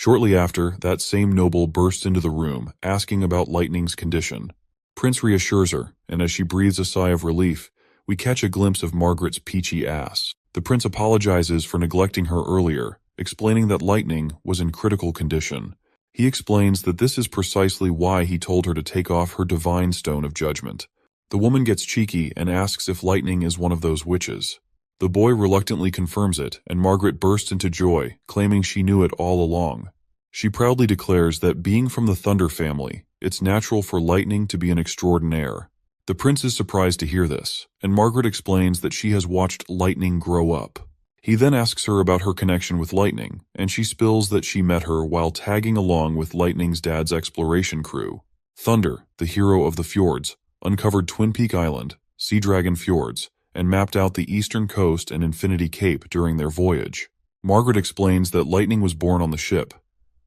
Shortly after, that same noble bursts into the room, asking about Lightning's condition. Prince reassures her, and as she breathes a sigh of relief, we catch a glimpse of Margaret's peachy ass. The prince apologizes for neglecting her earlier, explaining that Lightning was in critical condition. He explains that this is precisely why he told her to take off her divine stone of judgment. The woman gets cheeky and asks if Lightning is one of those witches. The boy reluctantly confirms it, and Margaret bursts into joy, claiming she knew it all along. She proudly declares that being from the Thunder family, it's natural for Lightning to be an extraordinaire. The prince is surprised to hear this, and Margaret explains that she has watched Lightning grow up. He then asks her about her connection with Lightning, and she spills that she met her while tagging along with Lightning's dad's exploration crew. Thunder, the hero of the fjords, uncovered Twin Peak Island, Sea Dragon Fjords, and mapped out the eastern coast and Infinity Cape during their voyage. Margaret explains that Lightning was born on the ship,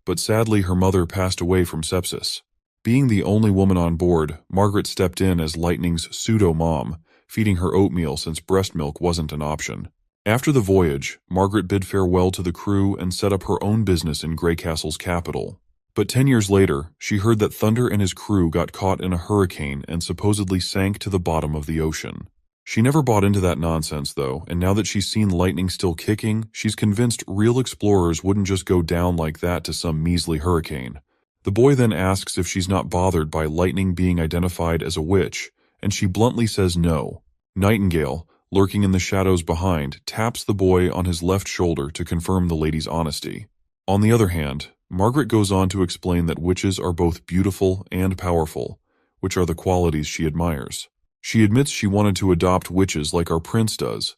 but sadly her mother passed away from sepsis. Being the only woman on board, Margaret stepped in as Lightning's pseudo-mom, feeding her oatmeal since breast milk wasn't an option. After the voyage, Margaret bid farewell to the crew and set up her own business in Greycastle's capital. But 10 years later, she heard that Thunder and his crew got caught in a hurricane and supposedly sank to the bottom of the ocean. She never bought into that nonsense, though, and now that she's seen Lightning still kicking, she's convinced real explorers wouldn't just go down like that to some measly hurricane. The boy then asks if she's not bothered by Lightning being identified as a witch, and she bluntly says no. Nightingale, lurking in the shadows behind, taps the boy on his left shoulder to confirm the lady's honesty. On the other hand, Margaret goes on to explain that witches are both beautiful and powerful, which are the qualities she admires. She admits she wanted to adopt witches like our prince does,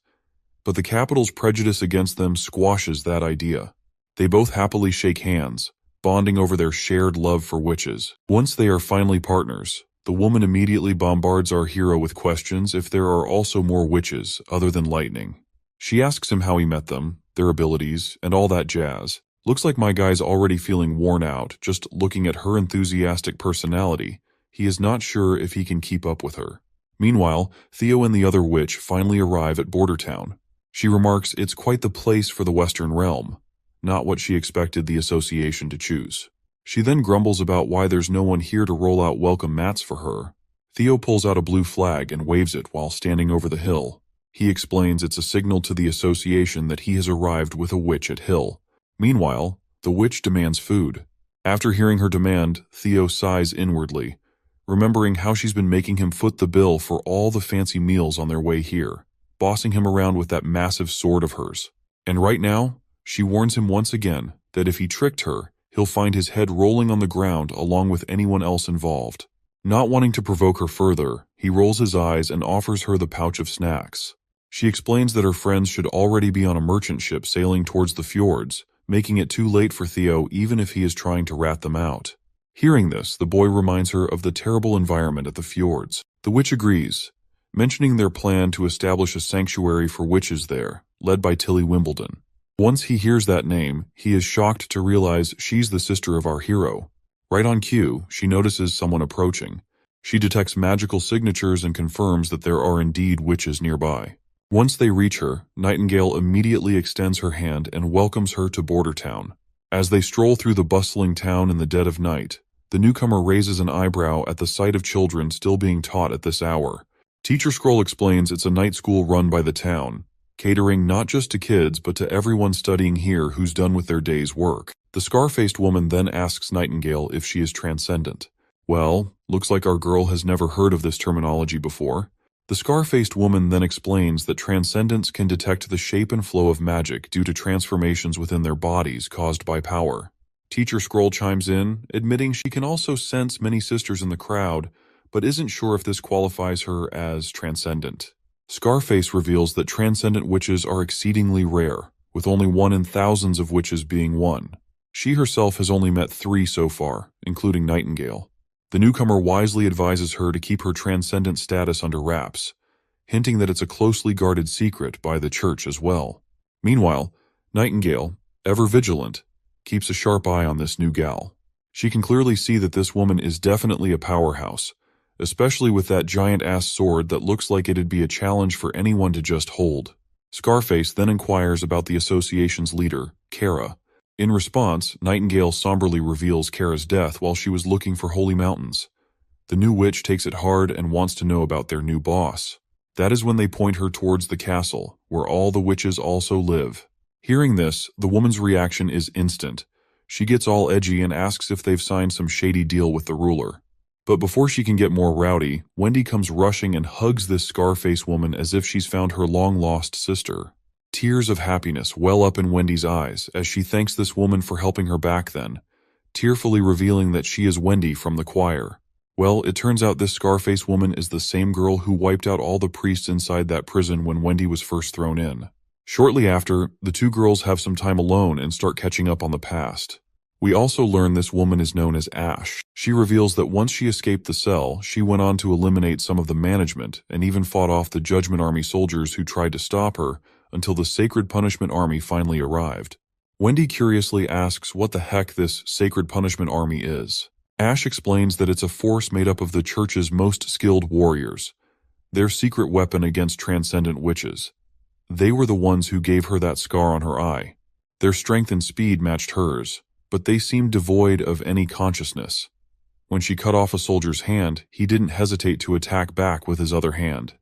but the capital's prejudice against them squashes that idea. They both happily shake hands, bonding over their shared love for witches. Once they are finally partners, the woman immediately bombards our hero with questions if there are also more witches other than Lightning. She asks him how he met them, their abilities, and all that jazz. Looks like my guy's already feeling worn out just looking at her enthusiastic personality. He is not sure if he can keep up with her. Meanwhile, Theo and the other witch finally arrive at Border Town. She remarks it's quite the place for the Western realm, not what she expected the association to choose. She then grumbles about why there's no one here to roll out welcome mats for her. Theo pulls out a blue flag and waves it while standing over the hill. He explains it's a signal to the association that he has arrived with a witch at Hill. Meanwhile, the witch demands food. After hearing her demand, Theo sighs inwardly, remembering how she's been making him foot the bill for all the fancy meals on their way here, bossing him around with that massive sword of hers. And right now, she warns him once again that if he tricked her, he'll find his head rolling on the ground along with anyone else involved. Not wanting to provoke her further, he rolls his eyes and offers her the pouch of snacks. She explains that her friends should already be on a merchant ship sailing towards the fjords, making it too late for Theo even if he is trying to rat them out. Hearing this, the boy reminds her of the terrible environment at the fjords. The witch agrees, mentioning their plan to establish a sanctuary for witches there, led by Tilly Wimbledon. Once he hears that name, he is shocked to realize she's the sister of our hero. Right on cue, she notices someone approaching. She detects magical signatures and confirms that there are indeed witches nearby. Once they reach her, Nightingale immediately extends her hand and welcomes her to Border Town. As they stroll through the bustling town in the dead of night, the newcomer raises an eyebrow at the sight of children still being taught at this hour. Teacher Scroll explains it's a night school run by the town, catering not just to kids but to everyone studying here who's done with their day's work. The scar-faced woman then asks Nightingale if she is transcendent. Well, looks like our girl has never heard of this terminology before. The scar-faced woman then explains that transcendents can detect the shape and flow of magic due to transformations within their bodies caused by power. Teacher Scroll chimes in, admitting she can also sense many sisters in the crowd, but isn't sure if this qualifies her as transcendent. Scarface reveals that transcendent witches are exceedingly rare, with only 1 in thousands of witches being one. She herself has only met 3 so far, including Nightingale. The newcomer wisely advises her to keep her transcendent status under wraps, hinting that it's a closely guarded secret by the church as well. Meanwhile, Nightingale, ever vigilant, keeps a sharp eye on this new gal. She can clearly see that this woman is definitely a powerhouse, especially with that giant-ass sword that looks like it'd be a challenge for anyone to just hold. Scarface then inquires about the association's leader, Kara, In response, Nightingale somberly reveals Kara's death while she was looking for holy mountains. The new witch takes it hard and wants to know about their new boss. That is when they point her towards the castle, where all the witches also live. Hearing this, the woman's reaction is instant. She gets all edgy and asks if they've signed some shady deal with the ruler. But before she can get more rowdy, Wendy comes rushing and hugs this Scarface woman as if she's found her long-lost sister. Tears of happiness well up in Wendy's eyes as she thanks this woman for helping her back then, tearfully revealing that she is Wendy from the choir. Well, it turns out this Scarface woman is the same girl who wiped out all the priests inside that prison when Wendy was first thrown in. Shortly after, the two girls have some time alone and start catching up on the past. We also learn this woman is known as Ash. She reveals that once she escaped the cell, she went on to eliminate some of the management and even fought off the Judgment Army soldiers who tried to stop her until the Sacred Punishment Army finally arrived. Wendy curiously asks what the heck this Sacred Punishment Army is. Ash explains that it's a force made up of the church's most skilled warriors, their secret weapon against transcendent witches. They were the ones who gave her that scar on her eye. Their strength and speed matched hers, but they seemed devoid of any consciousness. When she cut off a soldier's hand, he didn't hesitate to attack back with his other hand.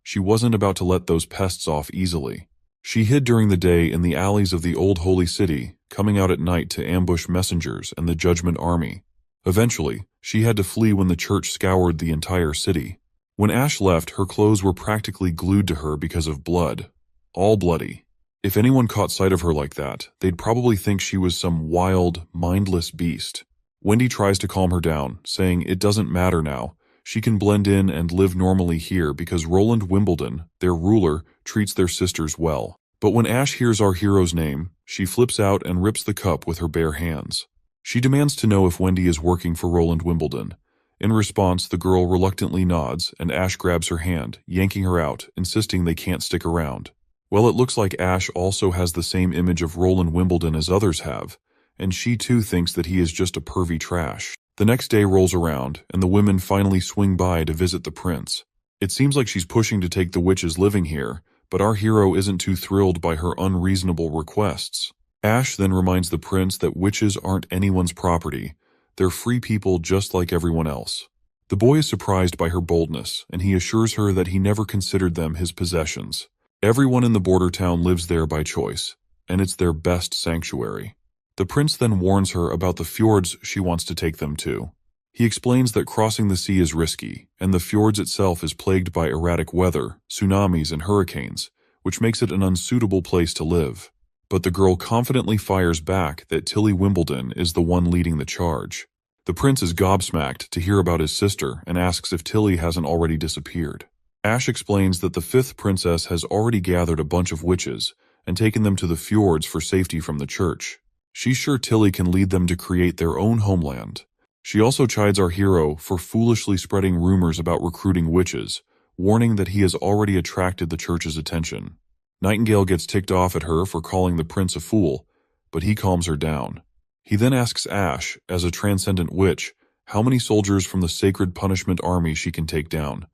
She wasn't about to let those pests off easily. She hid during the day in the alleys of the old holy city, coming out at night to ambush messengers and the Judgment Army. Eventually, she had to flee when the church scoured the entire city. When Ash left, her clothes were practically glued to her because of blood. All bloody. If anyone caught sight of her like that, they'd probably think she was some wild, mindless beast. Wendy tries to calm her down, saying it doesn't matter now. She can blend in and live normally here because Roland Wimbledon, their ruler, treats their sisters well. But when Ash hears our hero's name, she flips out and rips the cup with her bare hands. She demands to know if Wendy is working for Roland Wimbledon. In response, the girl reluctantly nods, and Ash grabs her hand, yanking her out, insisting they can't stick around. Well, it looks like Ash also has the same image of Roland Wimbledon as others have, and she too thinks that he is just a pervy trash. The next day rolls around, and the women finally swing by to visit the prince. It seems like she's pushing to take the witches living here, but our hero isn't too thrilled by her unreasonable requests. Ash then reminds the prince that witches aren't anyone's property. They're free people just like everyone else. The boy is surprised by her boldness, and he assures her that he never considered them his possessions. Everyone in the border town lives there by choice, and it's their best sanctuary. The prince then warns her about the fjords she wants to take them to. He explains that crossing the sea is risky, and the fjords itself is plagued by erratic weather, tsunamis, and hurricanes, which makes it an unsuitable place to live. But the girl confidently fires back that Tilly Wimbledon is the one leading the charge. The prince is gobsmacked to hear about his sister and asks if Tilly hasn't already disappeared. Ash explains that the fifth princess has already gathered a bunch of witches and taken them to the fjords for safety from the church. She's sure Tilly can lead them to create their own homeland. She also chides our hero for foolishly spreading rumors about recruiting witches, warning that he has already attracted the church's attention. Nightingale gets ticked off at her for calling the prince a fool, but he calms her down. He then asks Ash, as a transcendent witch, how many soldiers from the Sacred Punishment Army she can take down.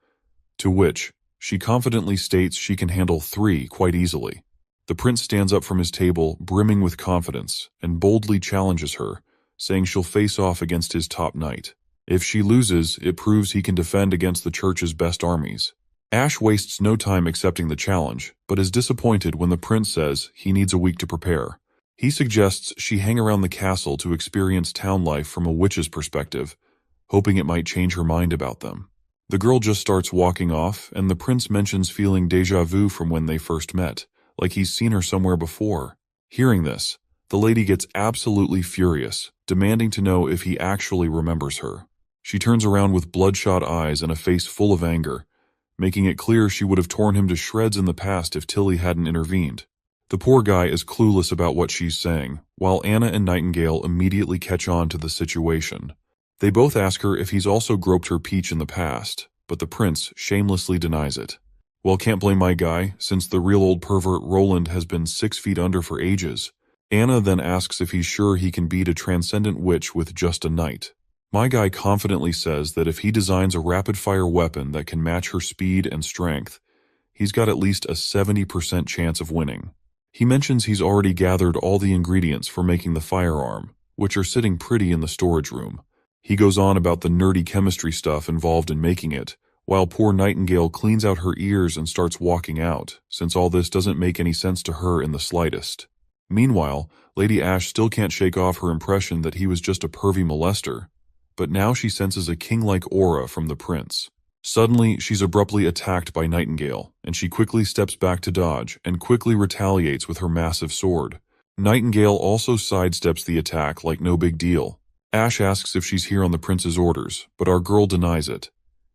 To which, she confidently states she can handle 3 quite easily. The prince stands up from his table, brimming with confidence, and boldly challenges her, saying she'll face off against his top knight. If she loses, it proves he can defend against the church's best armies. Ash wastes no time accepting the challenge, but is disappointed when the prince says he needs a week to prepare. He suggests she hang around the castle to experience town life from a witch's perspective, hoping it might change her mind about them. The girl just starts walking off, and the prince mentions feeling déjà vu from when they first met, like he's seen her somewhere before. Hearing this, the lady gets absolutely furious, demanding to know if he actually remembers her. She turns around with bloodshot eyes and a face full of anger, making it clear she would have torn him to shreds in the past if Tilly hadn't intervened. The poor guy is clueless about what she's saying, while Anna and Nightingale immediately catch on to the situation. They both ask her if he's also groped her peach in the past, but the prince shamelessly denies it. Well, can't blame my guy, since the real old pervert Roland has been 6 feet under for ages. Anna then asks if he's sure he can beat a transcendent witch with just a knight. My guy confidently says that if he designs a rapid-fire weapon that can match her speed and strength, he's got at least a 70% chance of winning. He mentions he's already gathered all the ingredients for making the firearm, which are sitting pretty in the storage room. He goes on about the nerdy chemistry stuff involved in making it, while poor Nightingale cleans out her ears and starts walking out, since all this doesn't make any sense to her in the slightest. Meanwhile, Lady Ash still can't shake off her impression that he was just a pervy molester, but now she senses a king-like aura from the prince. Suddenly, she's abruptly attacked by Nightingale, and she quickly steps back to dodge and quickly retaliates with her massive sword. Nightingale also sidesteps the attack like no big deal. Ash asks if she's here on the prince's orders, but our girl denies it,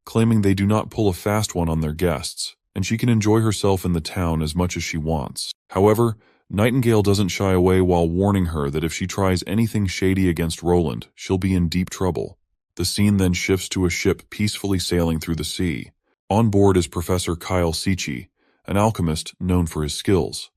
claiming they do not pull a fast one on their guests, and she can enjoy herself in the town as much as she wants. However, Nightingale doesn't shy away while warning her that if she tries anything shady against Roland, she'll be in deep trouble. The scene then shifts to a ship peacefully sailing through the sea. On board is Professor Kyle Sichi, an alchemist known for his skills.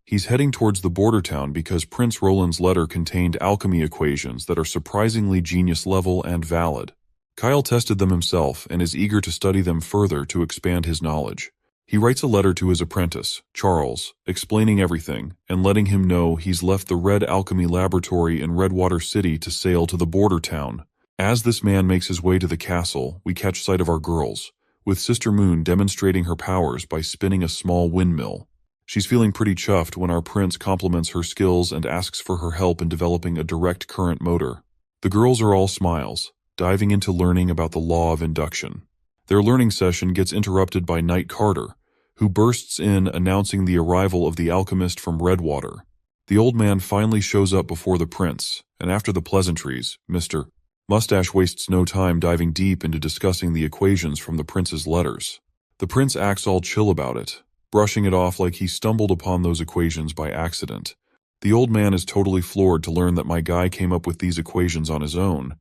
He's heading towards the border town because Prince Roland's letter contained alchemy equations that are surprisingly genius level and valid. Kyle tested them himself and is eager to study them further to expand his knowledge. He writes a letter to his apprentice, Charles, explaining everything and letting him know he's left the Red Alchemy Laboratory in Redwater City to sail to the border town. As this man makes his way to the castle, we catch sight of our girls, with Sister Moon demonstrating her powers by spinning a small windmill. She's feeling pretty chuffed when our prince compliments her skills and asks for her help in developing a direct current motor. The girls are all smiles, diving into learning about the law of induction. Their learning session gets interrupted by Knight Carter, who bursts in announcing the arrival of the alchemist from Redwater. The old man finally shows up before the prince, and after the pleasantries, Mr. Mustache wastes no time diving deep into discussing the equations from the prince's letters. The prince acts all chill about it, brushing it off like he stumbled upon those equations by accident. The old man is totally floored to learn that my guy came up with these equations on his own,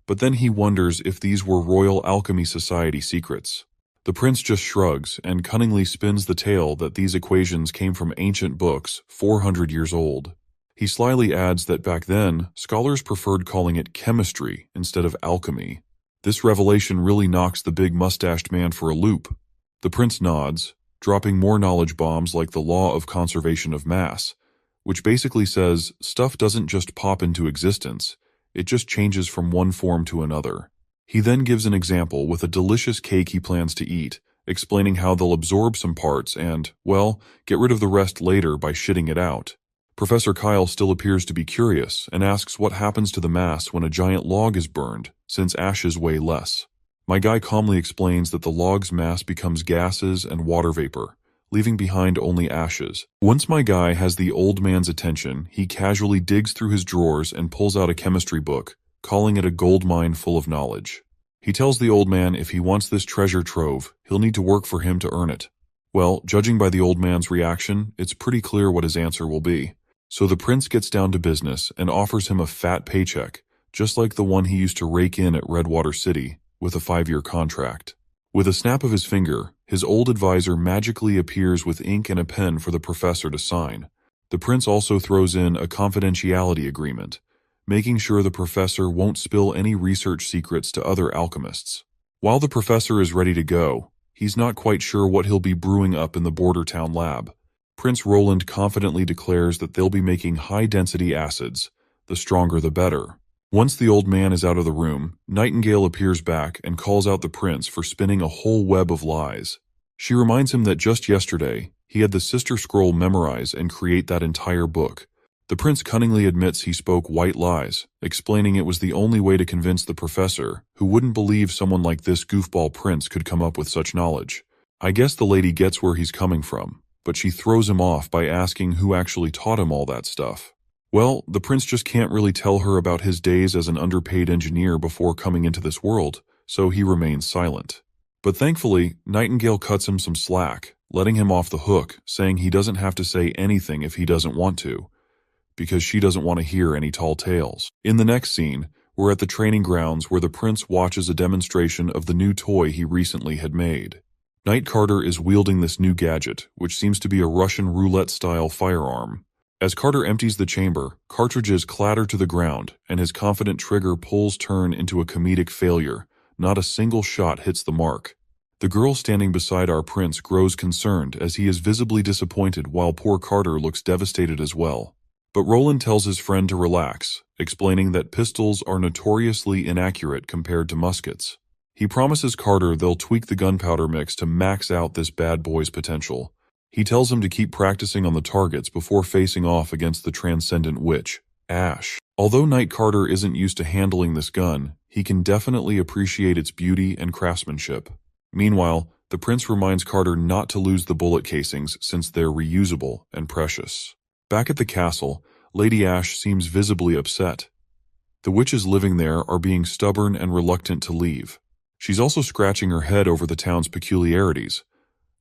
but then he wonders if these were Royal Alchemy Society secrets. The prince just shrugs and cunningly spins the tale that these equations came from ancient books 400 years old. He slyly adds that back then, scholars preferred calling it chemistry instead of alchemy. This revelation really knocks the big mustached man for a loop. The prince nods, dropping more knowledge bombs like the law of conservation of mass, which basically says stuff doesn't just pop into existence, it just changes from one form to another. He then gives an example with a delicious cake he plans to eat, explaining how they'll absorb some parts and, well, get rid of the rest later by shitting it out. Professor Kyle still appears to be curious and asks what happens to the mass when a giant log is burned, since ashes weigh less. My guy calmly explains that the log's mass becomes gases and water vapor, leaving behind only ashes. Once my guy has the old man's attention, he casually digs through his drawers and pulls out a chemistry book, calling it a gold mine full of knowledge. He tells the old man if he wants this treasure trove, he'll need to work for him to earn it. Well, judging by the old man's reaction, it's pretty clear what his answer will be. So the prince gets down to business and offers him a fat paycheck, just like the one he used to rake in at Redwater City, with a 5-year contract. With a snap of his finger, his old advisor magically appears with ink and a pen for the professor to sign. The prince also throws in a confidentiality agreement, making sure the professor won't spill any research secrets to other alchemists. While the professor is ready to go, he's not quite sure what he'll be brewing up in the border town lab. Prince Roland confidently declares that they'll be making high-density acids, the stronger the better. Once the old man is out of the room, Nightingale appears back and calls out the prince for spinning a whole web of lies. She reminds him that just yesterday, he had the Sister Scroll memorize and create that entire book. The prince cunningly admits he spoke white lies, explaining it was the only way to convince the professor, who wouldn't believe someone like this goofball prince could come up with such knowledge. I guess the lady gets where he's coming from, but she throws him off by asking who actually taught him all that stuff. Well, the prince just can't really tell her about his days as an underpaid engineer before coming into this world, so he remains silent. But thankfully, Nightingale cuts him some slack, letting him off the hook, saying he doesn't have to say anything if he doesn't want to, because she doesn't want to hear any tall tales. In the next scene, we're at the training grounds where the prince watches a demonstration of the new toy he recently had made. Knight Carter is wielding this new gadget, which seems to be a Russian roulette-style firearm. As Carter empties the chamber, cartridges clatter to the ground, and his confident trigger pulls turn into a comedic failure. Not a single shot hits the mark. The girl standing beside our prince grows concerned as he is visibly disappointed while poor Carter looks devastated as well. But Roland tells his friend to relax, explaining that pistols are notoriously inaccurate compared to muskets. He promises Carter they'll tweak the gunpowder mix to max out this bad boy's potential. He tells him to keep practicing on the targets before facing off against the transcendent witch, Ash. Although Knight Carter isn't used to handling this gun, he can definitely appreciate its beauty and craftsmanship. Meanwhile, the prince reminds Carter not to lose the bullet casings since they're reusable and precious. Back at the castle, Lady Ash seems visibly upset. The witches living there are being stubborn and reluctant to leave. She's also scratching her head over the town's peculiarities,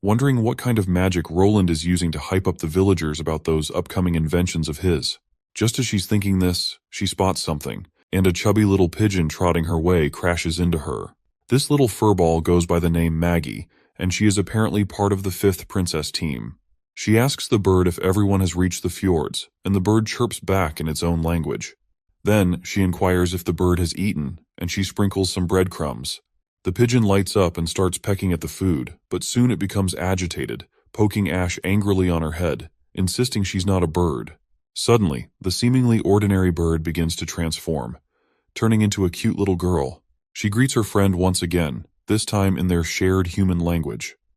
wondering what kind of magic Roland is using to hype up the villagers about those upcoming inventions of his. Just as she's thinking this, she spots something, and a chubby little pigeon trotting her way crashes into her. This little furball goes by the name Maggie, and she is apparently part of the 5th princess team. She asks the bird if everyone has reached the fjords, and the bird chirps back in its own language. Then, she inquires if the bird has eaten, and she sprinkles some breadcrumbs. The pigeon lights up and starts pecking at the food, but soon it becomes agitated, poking Ash angrily on her head, insisting she's not a bird. Suddenly, the seemingly ordinary bird begins to transform, turning into a cute little girl. She greets her friend once again, this time in their shared human language.